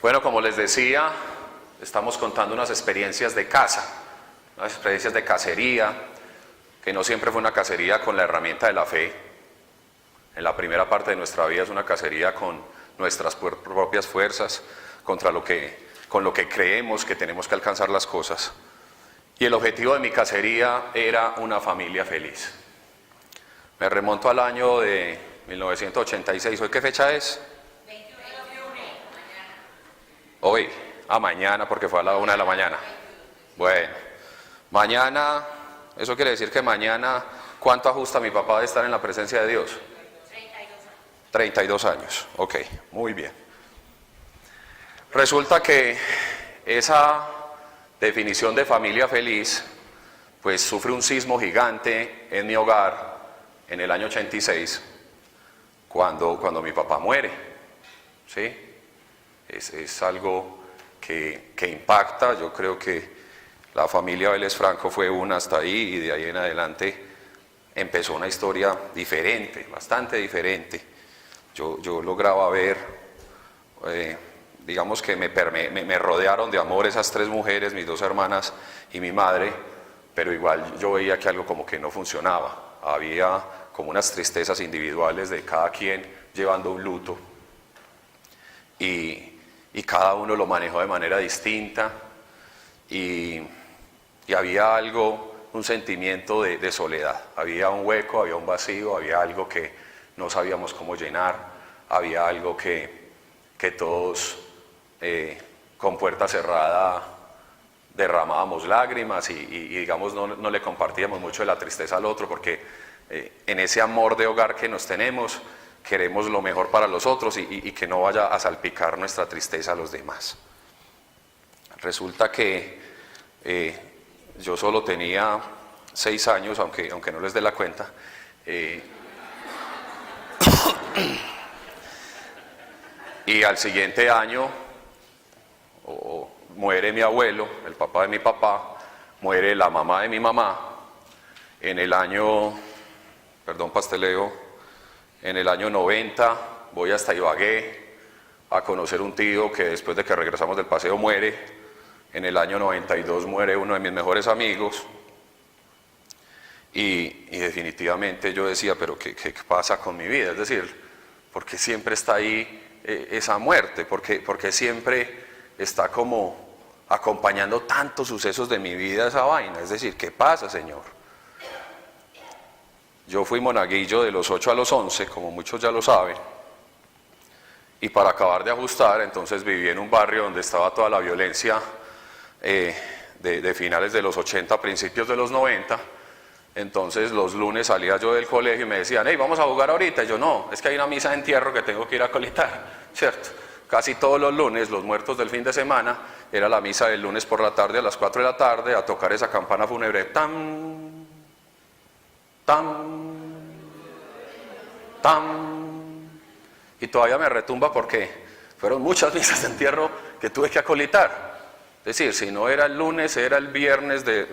Bueno, como les decía, estamos contando unas experiencias de casa, unas experiencias de cacería, que no siempre fue una cacería con la herramienta de la fe. En la primera parte de nuestra vida es una cacería con nuestras propias fuerzas, con lo que creemos que tenemos que alcanzar las cosas. Y el objetivo de mi cacería era una familia feliz. Me remonto al año de 1986. ¿Hoy qué fecha es? 21. Hoy, mañana, porque fue a la 1 de la mañana. Bueno, mañana, eso quiere decir que mañana, ¿cuánto ajusta mi papá de estar en la presencia de Dios? 32 años, ok, muy bien. Resulta que esa definición de familia feliz, pues sufre un sismo gigante en mi hogar en el año 86, cuando mi papá muere, ¿sí? Es algo que impacta. Yo creo que la familia Vélez Franco fue una hasta ahí, y de ahí en adelante empezó una historia diferente, bastante diferente. Yo lograba ver, digamos que me rodearon de amor esas tres mujeres, mis dos hermanas y mi madre, pero igual yo veía que algo como que no funcionaba. Había como unas tristezas individuales de cada quien llevando un luto, y cada uno lo manejó de manera distinta, y había algo, un sentimiento de soledad. Había un hueco, había un vacío, había algo que no sabíamos cómo llenar, había algo que todos con puerta cerrada derramábamos lágrimas, y digamos no le compartíamos mucho de la tristeza al otro, porque en ese amor de hogar que nos tenemos queremos lo mejor para los otros, y que no vaya a salpicar nuestra tristeza a los demás. Resulta que yo solo tenía 6 años, aunque no les dé la cuenta. Y al siguiente año muere mi abuelo, el papá de mi papá, muere la mamá de mi mamá. En el año, perdón pasteleo, en el año 90 voy hasta Ibagué a conocer un tío que después de que regresamos del paseo muere. En el año 92 muere uno de mis mejores amigos, y definitivamente yo decía, pero ¿qué pasa con mi vida? Es decir, ¿por qué siempre está ahí esa muerte? ¿Por qué siempre está como acompañando tantos sucesos de mi vida esa vaina? Es decir, ¿qué pasa, Señor? Yo fui monaguillo de los 8 a los 11, como muchos ya lo saben, y para acabar de ajustar, entonces viví en un barrio donde estaba toda la violencia de finales de los 80, principios de los 90. Entonces los lunes salía yo del colegio y me decían, hey, vamos a jugar ahorita. Y yo, no, es que hay una misa de entierro que tengo que ir a colitar, ¿cierto? Casi todos los lunes, los muertos del fin de semana, era la misa del lunes por la tarde a las 4 de la tarde, a tocar esa campana fúnebre, tan, tan, tan, y todavía me retumba porque fueron muchas misas de entierro que tuve que acolitar. Es decir, si no era el lunes, era el viernes de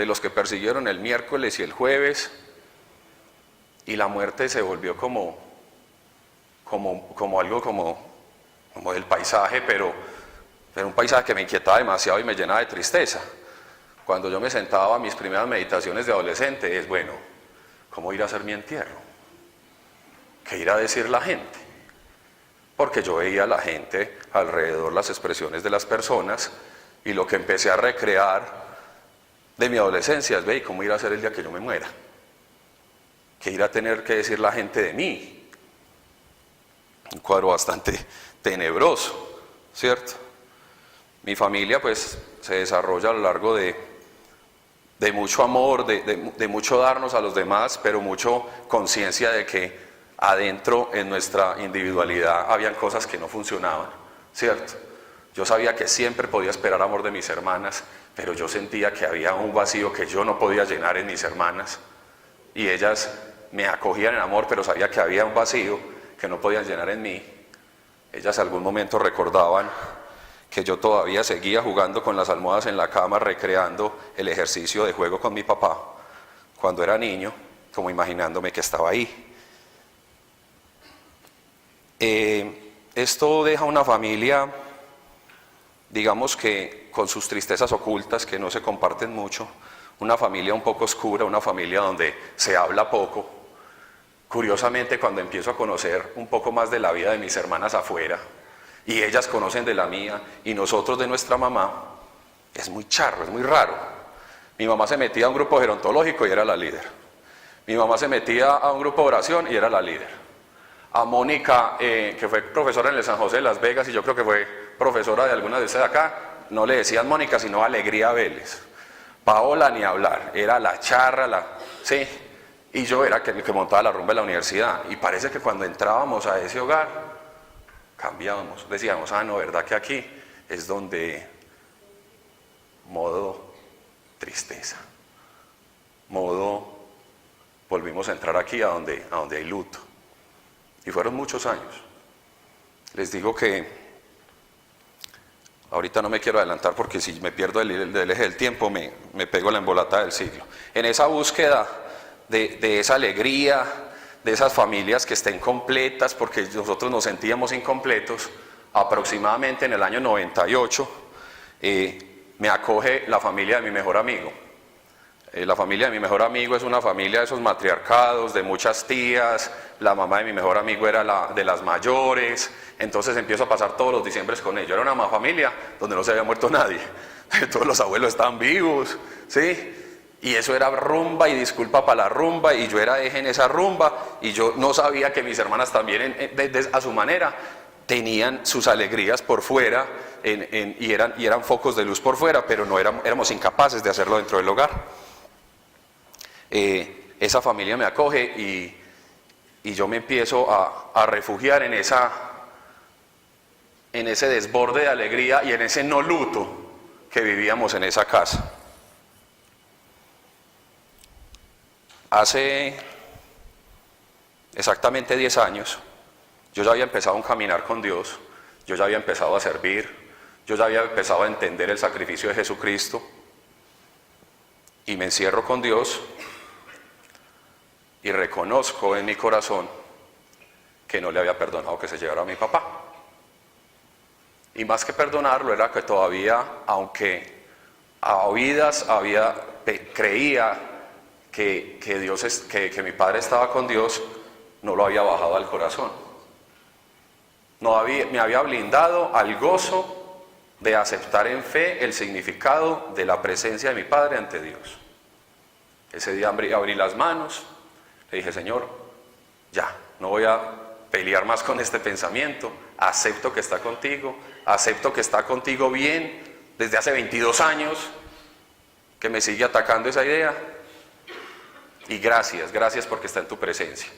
los que persiguieron el miércoles y el jueves, y la muerte se volvió como algo como del paisaje, pero un paisaje que me inquietaba demasiado y me llenaba de tristeza. Cuando yo me sentaba a mis primeras meditaciones de adolescente, es bueno, ¿cómo ir a hacer mi entierro? ¿Qué irá a decir la gente? Porque yo veía a la gente alrededor, las expresiones de las personas, y lo que empecé a recrear de mi adolescencia es, ve, ¿cómo ir a ser el día que yo me muera? ¿Qué irá a tener que decir la gente de mí? Un cuadro bastante tenebroso, ¿cierto? Mi familia pues se desarrolla a lo largo de mucho amor, de mucho darnos a los demás, pero mucho conciencia de que adentro en nuestra individualidad habían cosas que no funcionaban, ¿cierto? Yo sabía que siempre podía esperar amor de mis hermanas, pero yo sentía que había un vacío que yo no podía llenar en mis hermanas, y ellas me acogían en amor, pero sabía que había un vacío que no podían llenar en mí. Ellas algún momento recordaban que yo todavía seguía jugando con las almohadas en la cama, recreando el ejercicio de juego con mi papá cuando era niño, como imaginándome que estaba ahí. Esto deja una familia digamos que con sus tristezas ocultas que no se comparten mucho, una familia un poco oscura, una familia donde se habla poco. Curiosamente, cuando empiezo a conocer un poco más de la vida de mis hermanas afuera, y ellas conocen de la mía, y nosotros de nuestra mamá, es muy charro, es muy raro. Mi mamá se metía a un grupo gerontológico y era la líder. Mi mamá se metía a un grupo de oración y era la líder. A Mónica, que fue profesora en el San José de Las Vegas, y yo creo que fue profesora de alguna de ustedes acá, no le decían Mónica, sino Alegría Vélez. Paola ni hablar, era la charra, sí, y yo era el que montaba la rumba en la universidad, y parece que cuando entrábamos a ese hogar, cambiábamos, decíamos, no, verdad que aquí es donde modo tristeza, modo, volvimos a entrar aquí a donde hay luto, y fueron muchos años. Les digo que ahorita no me quiero adelantar porque si me pierdo del eje del tiempo me pego la embolatada del siglo. En esa búsqueda de esa alegría, de esas familias que estén completas, porque nosotros nos sentíamos incompletos, aproximadamente en el año 98 me acoge la familia de mi mejor amigo. La familia de mi mejor amigo es una familia de esos matriarcados, de muchas tías, la mamá de mi mejor amigo era de las mayores, entonces empiezo a pasar todos los diciembres con ellos. Era una familia donde no se había muerto nadie, todos los abuelos estaban vivos, ¿sí? Y eso era rumba y disculpa para la rumba, y yo era eje en esa rumba, y yo no sabía que mis hermanas también a su manera tenían sus alegrías por fuera y eran focos de luz por fuera, pero no éramos incapaces de hacerlo dentro del hogar. Esa familia me acoge y yo me empiezo a refugiar en ese desborde de alegría y en ese no luto que vivíamos en esa casa. Hace exactamente 10 años yo ya había empezado un caminar con Dios, yo ya había empezado a servir, yo ya había empezado a entender el sacrificio de Jesucristo, y me encierro con Dios y reconozco en mi corazón que no le había perdonado que se llevara a mi papá. Y más que perdonarlo era que todavía, aunque a oídas creía que mi padre estaba con Dios, no lo había bajado al corazón. Me había blindado al gozo de aceptar en fe el significado de la presencia de mi padre ante Dios. Ese día abrí las manos, le dije, Señor, ya, no voy a pelear más con este pensamiento, acepto que está contigo bien desde hace 22 años, que me sigue atacando esa idea, y gracias porque está en tu presencia.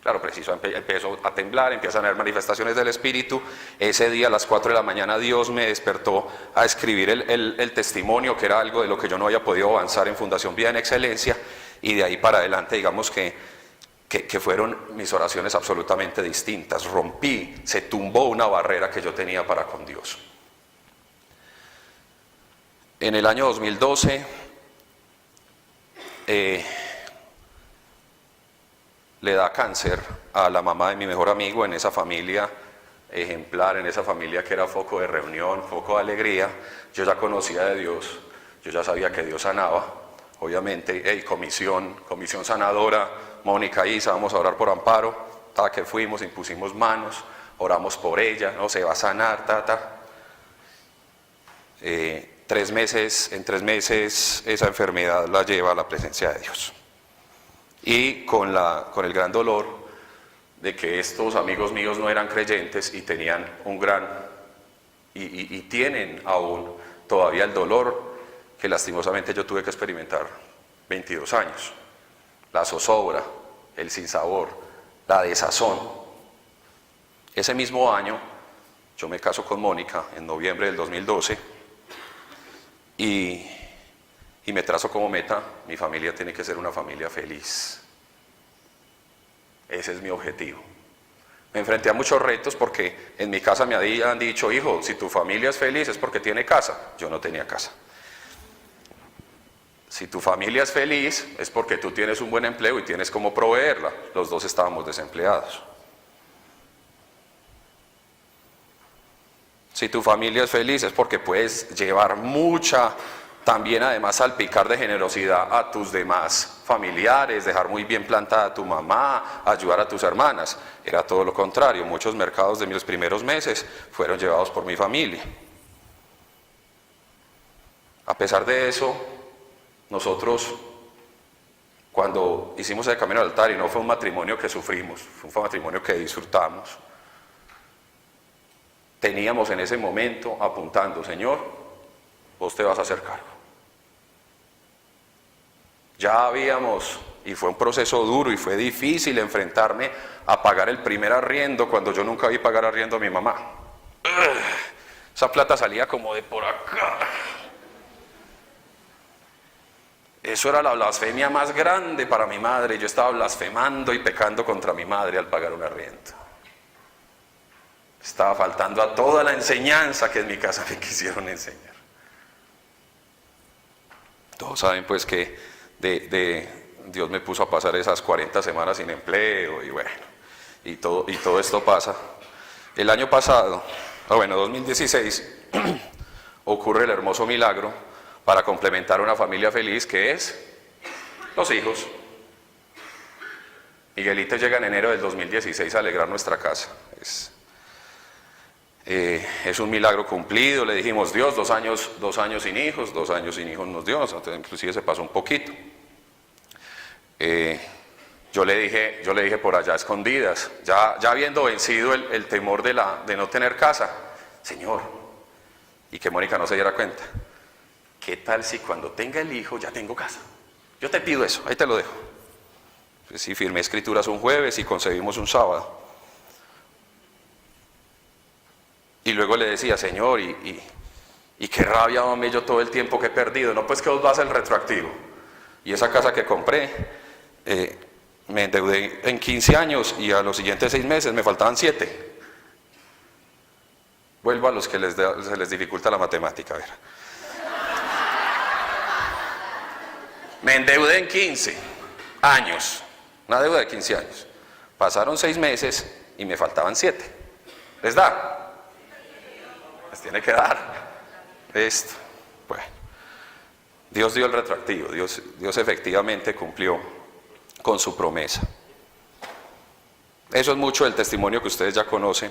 Claro, empezó a temblar, empiezan a haber manifestaciones del Espíritu. Ese día a las 4 de la mañana Dios me despertó a escribir el testimonio, que era algo de lo que yo no había podido avanzar en Fundación Vida en Excelencia, y de ahí para adelante, digamos que fueron mis oraciones absolutamente distintas. Se tumbó una barrera que yo tenía para con Dios. En el año 2012, le da cáncer a la mamá de mi mejor amigo, en esa familia ejemplar, en esa familia que era foco de reunión, foco de alegría. Yo ya conocía de Dios, yo ya sabía que Dios sanaba, obviamente, comisión sanadora, Mónica Isa, vamos a orar por Amparo, que fuimos, impusimos manos, oramos por ella, no se va a sanar, En 3 meses esa enfermedad la lleva a la presencia de Dios. Y con el gran dolor de que estos amigos míos no eran creyentes y tenían y tienen aún todavía el dolor que lastimosamente yo tuve que experimentar 22 años. La zozobra, el sinsabor, la desazón. Ese mismo año yo me caso con Mónica en noviembre del 2012 y me trazo como meta, mi familia tiene que ser una familia feliz. Ese es mi objetivo. Me enfrenté a muchos retos porque en mi casa me habían dicho, hijo, si tu familia es feliz es porque tiene casa. Yo no tenía casa. Si tu familia es feliz es porque tú tienes un buen empleo y tienes cómo proveerla. Los dos estábamos desempleados. Si tu familia es feliz es porque puedes llevar mucha, también además salpicar de generosidad a tus demás familiares, dejar muy bien plantada a tu mamá, ayudar a tus hermanas. Era todo lo contrario, muchos mercados de mis primeros meses fueron llevados por mi familia. A pesar de eso, nosotros, cuando hicimos el camino al altar, y no fue un matrimonio que sufrimos, fue un matrimonio que disfrutamos, teníamos en ese momento apuntando: Señor, vos te vas a hacer cargo. Ya habíamos, y fue un proceso duro y fue difícil enfrentarme a pagar el primer arriendo cuando yo nunca vi pagar arriendo a mi mamá. Esa plata salía como de por acá. Eso era la blasfemia más grande para mi madre. Yo estaba blasfemando y pecando contra mi madre al pagar un arriendo. Estaba faltando a toda la enseñanza que en mi casa me quisieron enseñar. Todos saben pues que Dios me puso a pasar esas 40 semanas sin empleo y bueno, y todo esto pasa. El año pasado, 2016, ocurre el hermoso milagro para complementar una familia feliz, que es los hijos. Miguelito llega en enero del 2016 a alegrar nuestra casa. Es un milagro cumplido. Le dijimos: Dios, 2 años sin hijos, 2 años sin hijos nos dio, inclusive se pasó un poquito. Yo le dije por allá a escondidas, ya habiendo vencido el temor de no tener casa: Señor, y que Mónica no se diera cuenta, ¿qué tal si cuando tenga el hijo ya tengo casa? Yo te pido eso, ahí te lo dejo. Pues sí, firmé escrituras un jueves y concebimos un sábado. Y luego le decía: Señor, y qué rabia, hombre, yo todo el tiempo que he perdido. No, pues que os vas el retroactivo. Y esa casa que compré, me endeudé en 15 años y a los siguientes 6 meses me faltaban 7. Vuelvo a los que se les dificulta la matemática, a ver. Me endeudé en 15 años, una deuda de 15 años. Pasaron 6 meses y me faltaban 7. ¿Les da? Les tiene que dar esto. Bueno, Dios dio el retroactivo. Dios efectivamente cumplió con su promesa. Eso es mucho del testimonio que ustedes ya conocen.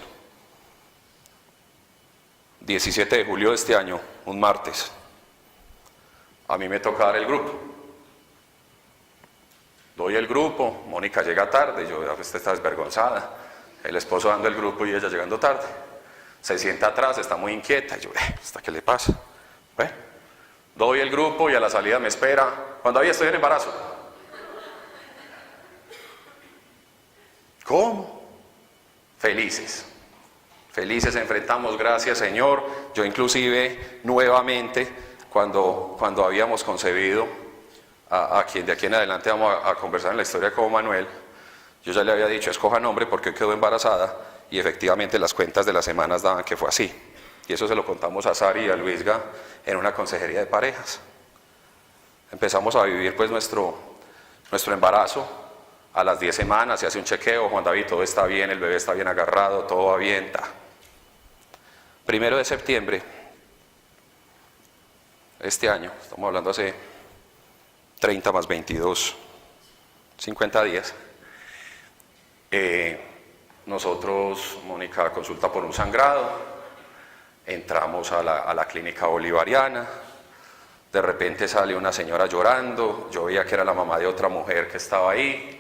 17 de julio de este año, un martes, a mí me toca dar el grupo. Doy el grupo, Mónica llega tarde, usted está desvergonzada, el esposo dando el grupo y ella llegando tarde. Se sienta atrás, está muy inquieta, y yo, ¿hasta qué le pasa? Doy el grupo y a la salida me espera: cuando había estoy en embarazo. ¿Cómo? Felices enfrentamos, gracias Señor. Yo inclusive nuevamente, cuando habíamos concebido a quien de aquí en adelante vamos a conversar en la historia como Manuel, yo ya le había dicho: escoja nombre porque quedó embarazada. Y efectivamente las cuentas de las semanas daban que fue así. Y eso se lo contamos a Sari y a Luisga en una consejería de parejas. Empezamos a vivir pues nuestro embarazo. A las 10 semanas se hace un chequeo: Juan David, todo está bien, el bebé está bien agarrado, todo va bien. 1 de septiembre, este año, estamos hablando hace 30 más 22, 50 días, nosotros, Mónica consulta por un sangrado, entramos a la clínica bolivariana, de repente sale una señora llorando, yo veía que era la mamá de otra mujer que estaba ahí.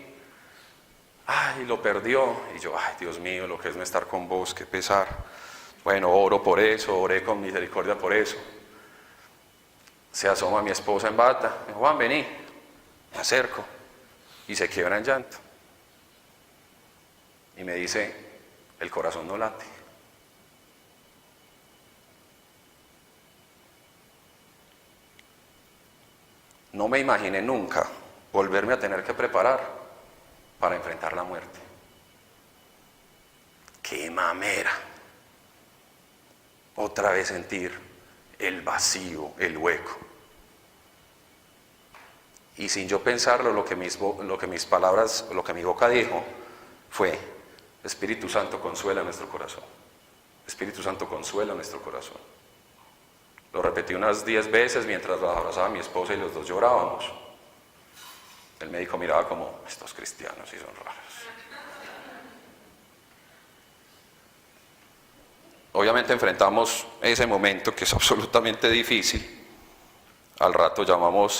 Ay, lo perdió. Y yo: ay, Dios mío, lo que es no estar con vos, qué pesar. Bueno, oro por eso, oré con misericordia por eso. Se asoma mi esposa en bata, me dijo: Juan, vení. Me acerco y se quiebra en llanto. Y me dice: el corazón no late. No me imaginé nunca volverme a tener que preparar para enfrentar la muerte. ¡Qué mamera! Otra vez sentir el vacío, el hueco. Y sin yo pensarlo, lo que mis palabras, lo que mi boca dijo fue: Espíritu Santo, consuela nuestro corazón. Espíritu Santo, consuela nuestro corazón. Lo repetí unas 10 veces mientras abrazaba a mi esposa y los dos llorábamos. El médico miraba como, estos cristianos sí son raros. Obviamente enfrentamos ese momento que es absolutamente difícil. Al rato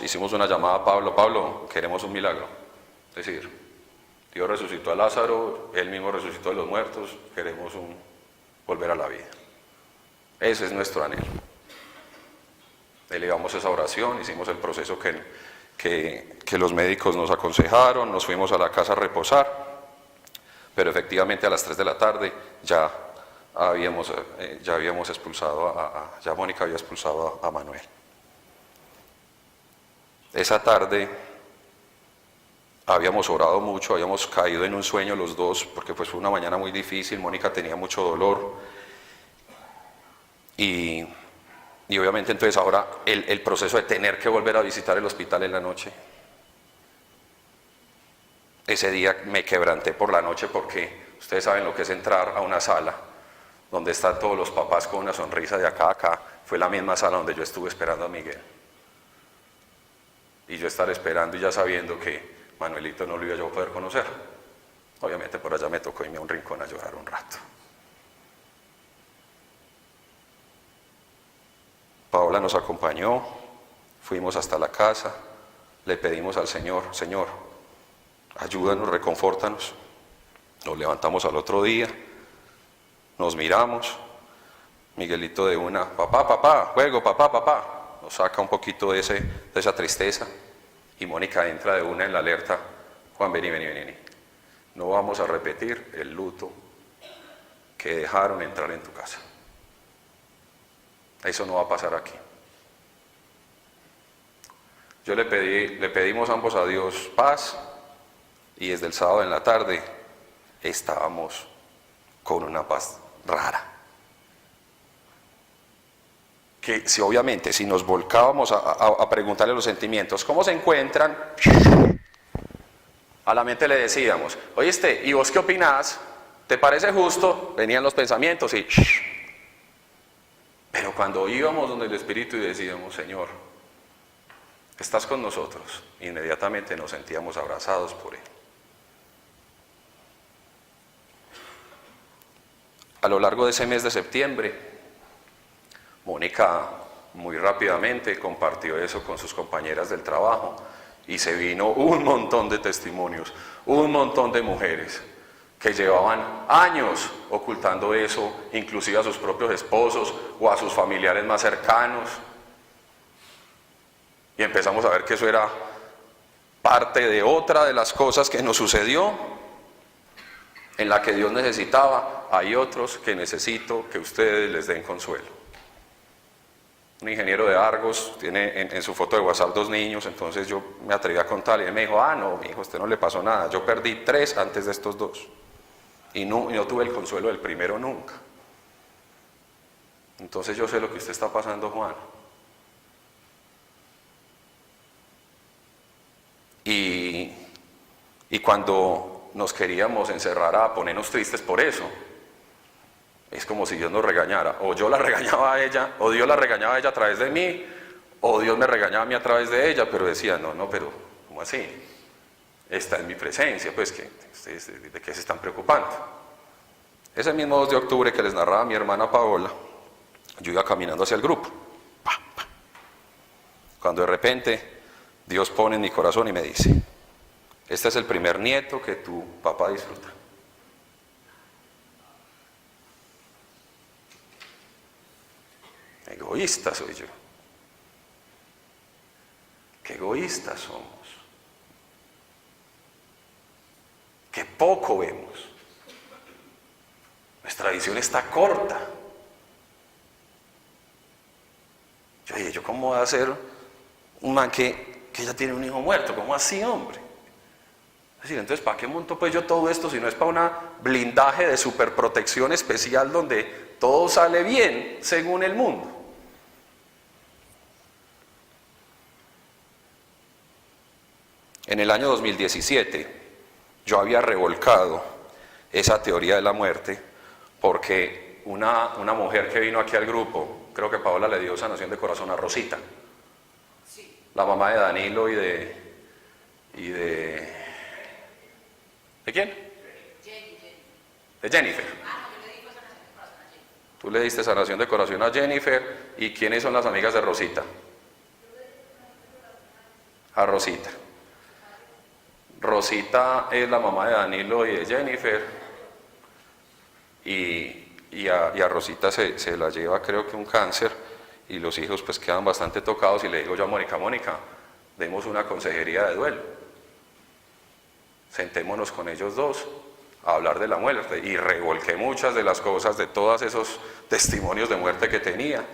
hicimos una llamada a Pablo. Pablo, queremos un milagro. Es decir, Dios resucitó a Lázaro, Él mismo resucitó de los muertos, queremos volver a la vida. Ese es nuestro anhelo. Elevamos esa oración, hicimos el proceso que los médicos nos aconsejaron, nos fuimos a la casa a reposar, pero efectivamente a las 3 de la tarde ya habíamos expulsado ya Mónica había expulsado a Manuel. Esa tarde habíamos orado mucho, habíamos caído en un sueño los dos, porque pues fue una mañana muy difícil, Mónica tenía mucho dolor, y obviamente entonces ahora el proceso de tener que volver a visitar el hospital en la noche. Ese día me quebranté por la noche porque ustedes saben lo que es entrar a una sala donde están todos los papás con una sonrisa de acá a acá. Fue la misma sala donde yo estuve esperando a Miguel. Y yo estar esperando y ya sabiendo que Manuelito no lo iba yo a poder conocer. Obviamente por allá me tocó irme a un rincón a llorar un rato. Paola nos acompañó, fuimos hasta la casa, le pedimos al Señor, Señor, ayúdanos, reconfórtanos. Nos levantamos al otro día, nos miramos, Miguelito de una, papá, juego, papá, nos saca un poquito de esa tristeza, y Mónica entra de una en la alerta, Juan, vení, no vamos a repetir el luto que dejaron entrar en tu casa. Eso no va a pasar aquí. Le pedimos ambos a Dios paz, y desde el sábado en la tarde estábamos con una paz rara. Que si nos volcábamos a preguntarle los sentimientos, ¿cómo se encuentran? A la mente le decíamos, oíste, ¿y vos qué opinás? ¿Te parece justo? Venían los pensamientos y... Pero cuando íbamos donde el Espíritu y decíamos, Señor, estás con nosotros, inmediatamente nos sentíamos abrazados por Él. A lo largo de ese mes de septiembre, Mónica muy rápidamente compartió eso con sus compañeras del trabajo y se vino un montón de testimonios, un montón de mujeres que llevaban años ocultando eso, inclusive a sus propios esposos o a sus familiares más cercanos. Y empezamos a ver que eso era parte de otra de las cosas que nos sucedió, en la que Dios necesitaba. Hay otros que necesito que ustedes les den consuelo. Un ingeniero de Argos tiene en su foto de WhatsApp 2 niños, entonces yo me atreví a contarle, y él me dijo, no, mi hijo, a usted no le pasó nada, yo perdí 3 antes de estos 2. Y no tuve el consuelo del primero nunca. Entonces yo sé lo que usted está pasando, Juan. Y cuando nos queríamos encerrar a ponernos tristes por eso, es como si Dios nos regañara. O yo la regañaba a ella, o Dios la regañaba a ella a través de mí, o Dios me regañaba a mí a través de ella, pero decía, no, pero ¿cómo así? Está en mi presencia, pues, ¿de qué se están preocupando? Ese mismo 2 de octubre que les narraba mi hermana Paola, yo iba caminando hacia el grupo, cuando de repente Dios pone en mi corazón y me dice, este es el primer nieto que tu papá disfruta. Egoísta soy yo. Qué egoístas somos. Qué poco vemos. Nuestra visión está corta. Yo dije, ¿yo cómo voy a ser un man que ya tiene un hijo muerto? ¿Cómo así, hombre? Es decir, entonces, ¿para qué monto pues yo todo esto si no es para una blindaje de superprotección especial donde todo sale bien según el mundo? En el año 2017 yo había revolcado esa teoría de la muerte porque una mujer que vino aquí al grupo, creo que Paola le dio sanación de corazón a Rosita, la mamá de Danilo y de quién? De Jennifer. Tú le diste sanación de corazón a Jennifer. ¿Y quiénes son las amigas de Rosita? A Rosita. Rosita es la mamá de Danilo y de Jennifer. Y a Rosita se la lleva, creo que un cáncer, y los hijos pues quedan bastante tocados, y le digo yo a Mónica, demos una consejería de duelo. Sentémonos con ellos dos a hablar de la muerte, y revolqué muchas de las cosas, de todos esos testimonios de muerte que tenía,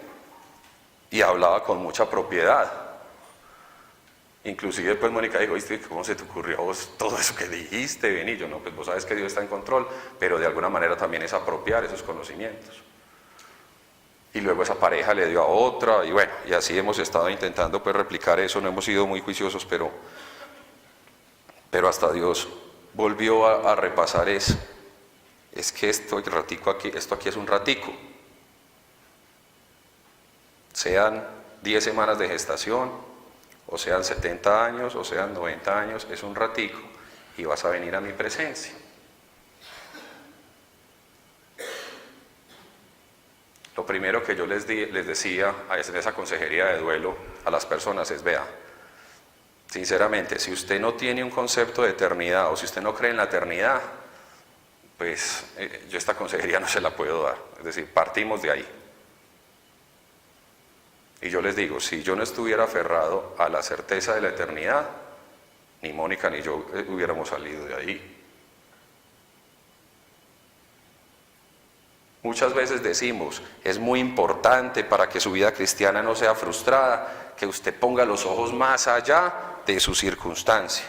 y hablaba con mucha propiedad. Inclusive pues Mónica dijo, ¿viste cómo se te ocurrió a vos todo eso que dijiste? Ven, y yo, no, pues vos sabes que Dios está en control, pero de alguna manera también es apropiar esos conocimientos. Y luego esa pareja le dio a otra, y bueno, y así hemos estado intentando pues replicar eso. No hemos sido muy juiciosos, pero hasta Dios volvió a repasar eso. Es que esto aquí es un ratico. Sean 10 semanas de gestación, o sean 70 años, o sean 90 años, es un ratico, y vas a venir a mi presencia. Lo primero que yo les decía en esa consejería de duelo a las personas es, vea, sinceramente, si usted no tiene un concepto de eternidad, o si usted no cree en la eternidad, pues yo esta consejería no se la puedo dar. Es decir, partimos de ahí. Y yo les digo, si yo no estuviera aferrado a la certeza de la eternidad, ni Mónica ni yo hubiéramos salido de ahí. Muchas veces decimos, es muy importante para que su vida cristiana no sea frustrada, que usted ponga los ojos más allá de su circunstancia.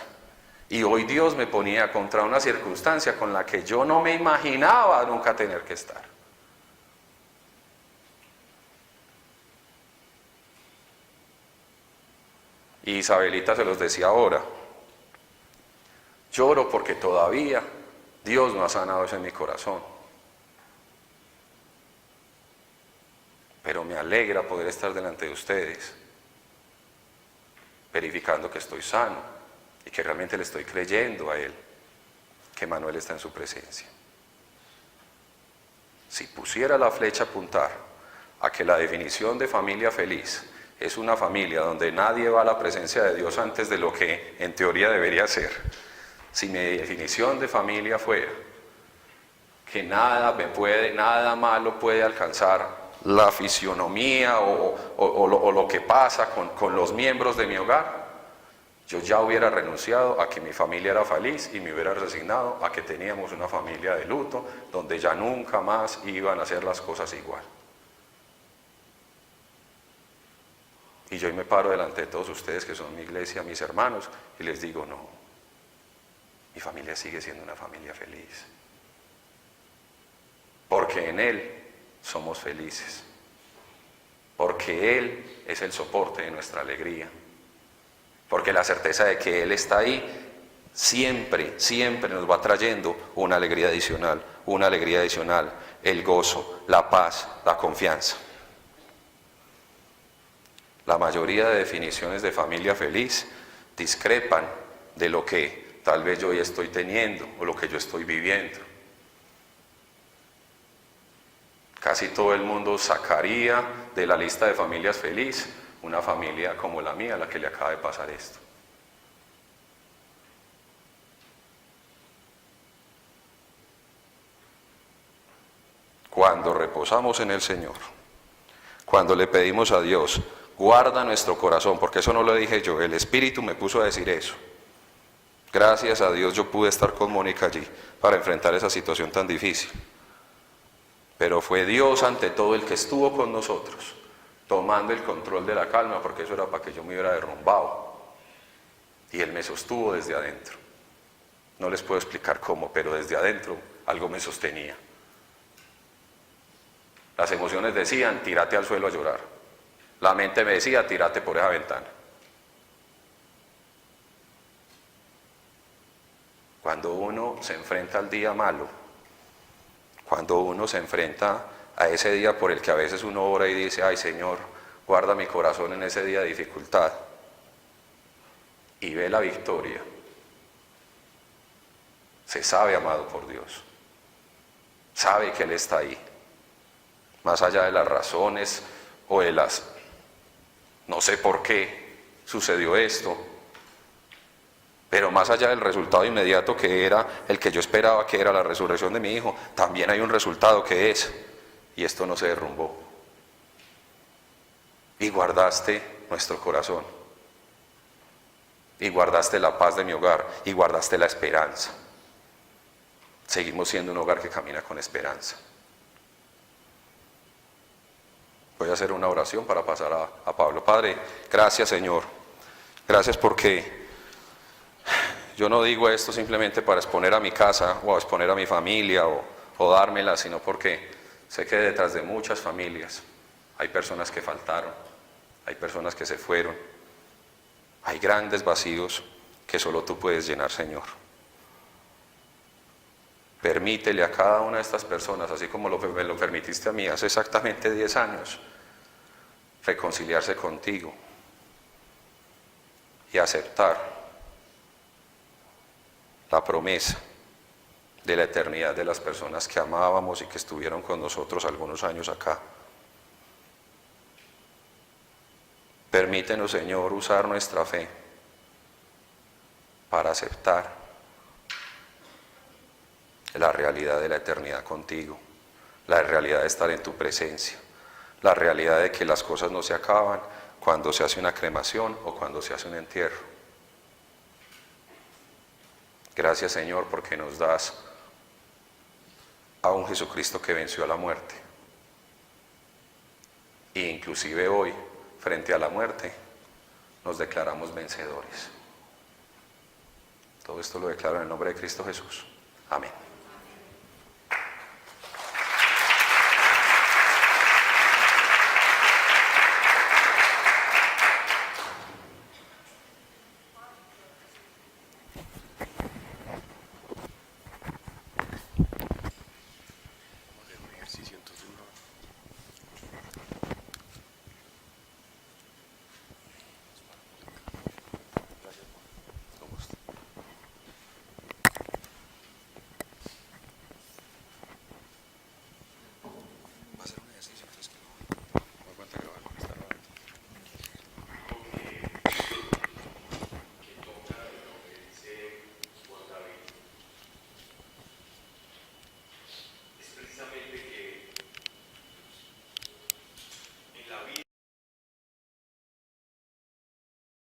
Y hoy Dios me ponía contra una circunstancia con la que yo no me imaginaba nunca tener que estar. Y Isabelita se los decía ahora, lloro porque todavía Dios no ha sanado eso en mi corazón. Pero me alegra poder estar delante de ustedes, verificando que estoy sano y que realmente le estoy creyendo a Él, que Manuel está en su presencia. Si pusiera la flecha a apuntar a que la definición de familia feliz es una familia donde nadie va a la presencia de Dios antes de lo que en teoría debería ser, si mi definición de familia fuera que nada malo puede alcanzar la fisionomía o lo que pasa con los miembros de mi hogar, yo ya hubiera renunciado a que mi familia era feliz y me hubiera resignado a que teníamos una familia de luto donde ya nunca más iban a hacer las cosas igual. Y yo hoy me paro delante de todos ustedes que son mi iglesia, mis hermanos, y les digo, no, mi familia sigue siendo una familia feliz, porque en Él somos felices, porque Él es el soporte de nuestra alegría, porque la certeza de que Él está ahí siempre nos va trayendo una alegría adicional, el gozo, la paz, la confianza. La mayoría de definiciones de familia feliz discrepan de lo que tal vez yo hoy estoy teniendo o lo que yo estoy viviendo. Casi todo el mundo sacaría de la lista de familias feliz una familia como la mía, a la que le acaba de pasar esto. Cuando reposamos en el Señor, cuando le pedimos a Dios, guarda nuestro corazón, porque eso no lo dije yo, el Espíritu me puso a decir eso. Gracias a Dios yo pude estar con Mónica allí para enfrentar esa situación tan difícil. Pero fue Dios ante todo el que estuvo con nosotros, tomando el control de la calma, porque eso era para que yo me hubiera derrumbado. Y Él me sostuvo desde adentro. No les puedo explicar cómo, pero desde adentro algo me sostenía. Las emociones decían, tírate al suelo a llorar. La mente me decía, tírate por esa ventana. Cuando uno se enfrenta al día malo, cuando uno se enfrenta a ese día por el que a veces uno ora y dice, ay Señor, guarda mi corazón en ese día de dificultad, y ve la victoria, se sabe amado por Dios, sabe que Él está ahí, más allá de las razones o de las, no sé por qué sucedió esto, pero más allá del resultado inmediato que era el que yo esperaba, que era la resurrección de mi hijo, también hay un resultado que es, y esto no se derrumbó. Y guardaste nuestro corazón, y guardaste la paz de mi hogar, y guardaste la esperanza. Seguimos siendo un hogar que camina con esperanza. Voy a hacer una oración para pasar a Pablo. Padre, gracias Señor, gracias porque yo no digo esto simplemente para exponer a mi casa o a exponer a mi familia o dármela, sino porque sé que detrás de muchas familias hay personas que faltaron, hay personas que se fueron, hay grandes vacíos que solo tú puedes llenar, Señor. Permítele a cada una de estas personas, así como me lo permitiste a mí hace exactamente 10 años, reconciliarse contigo y aceptar la promesa de la eternidad de las personas que amábamos y que estuvieron con nosotros algunos años acá. Permítenos, Señor, usar nuestra fe para aceptar la realidad de la eternidad contigo, la realidad de estar en tu presencia, la realidad de que las cosas no se acaban cuando se hace una cremación o cuando se hace un entierro. Gracias, Señor, porque nos das a un Jesucristo que venció a la muerte. E inclusive hoy, frente a la muerte, nos declaramos vencedores. Todo esto lo declaro en el nombre de Cristo Jesús. Amén.